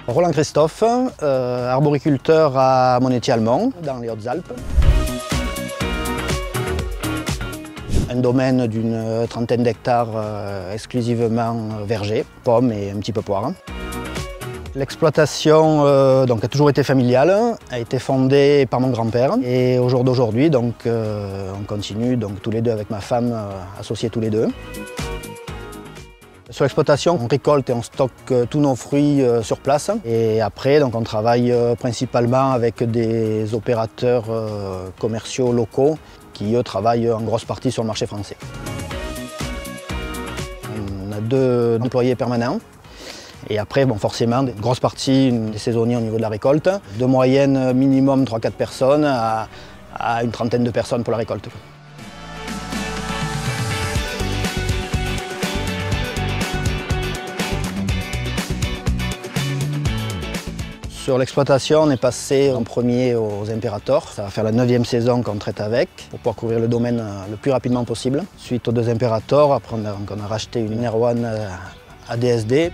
Roland Christophe, arboriculteur à Monétier-Almont, dans les Hautes-Alpes. Un domaine d'une trentaine d'hectares exclusivement verger, pommes et un petit peu poires. L'exploitation a toujours été familiale, a été fondée par mon grand-père et au jour d'aujourd'hui on continue tous les deux avec ma femme, associés tous les deux. Sur l'exploitation, on récolte et on stocke tous nos fruits sur place. Et après, on travaille principalement avec des opérateurs commerciaux locaux qui, eux, travaillent en grosse partie sur le marché français. On a 2 employés permanents. Et après, forcément, une grosse partie des saisonniers au niveau de la récolte. De moyenne, minimum 3-4 personnes à une trentaine de personnes pour la récolte. Sur l'exploitation, on est passé en premier aux Imperator. Ça va faire la 9e saison qu'on traite avec pour pouvoir couvrir le domaine le plus rapidement possible. Suite aux 2 Imperator, après on a racheté une R1 ADSD.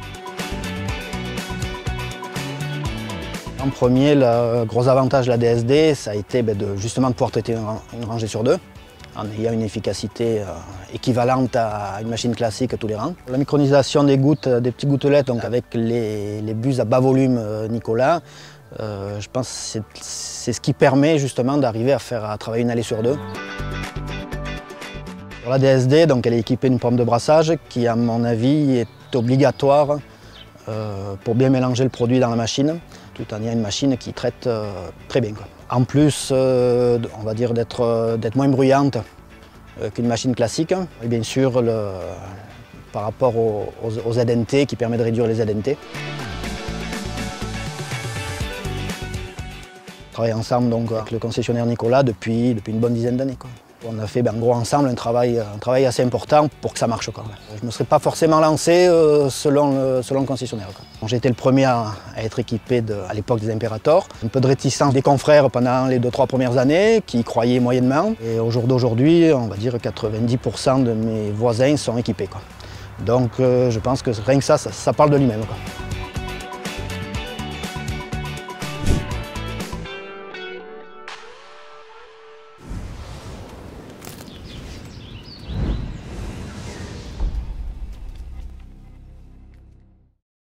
En premier, le gros avantage de la DSD, ça a été justement de pouvoir traiter une rangée sur 2 en ayant une efficacité équivalente à une machine classique à tous les rangs. La micronisation des gouttes, des petites gouttelettes, avec les buses à bas volume Nicolas, je pense que c'est ce qui permet justement d'arriver à travailler une allée sur 2. Sur la DSD, elle est équipée d'une pompe de brassage qui, à mon avis, est obligatoire pour bien mélanger le produit dans la machine, tout en ayant une machine qui traite très bien. En plus, on va dire d'être moins bruyante qu'une machine classique. Et bien sûr, par rapport aux ZNT, qui permet de réduire les ZNT. On travaille ensemble avec le concessionnaire Nicolas depuis une bonne dizaine d'années. On a fait en gros ensemble un travail assez important pour que ça marche. Je ne me serais pas forcément lancé selon le concessionnaire. J'ai été le premier à être équipé à l'époque des Imperator. Un peu de réticence des confrères pendant les 2-3 premières années qui y croyaient moyennement. Et au jour d'aujourd'hui, on va dire 90% de mes voisins sont équipés. Donc je pense que rien que ça parle de lui-même.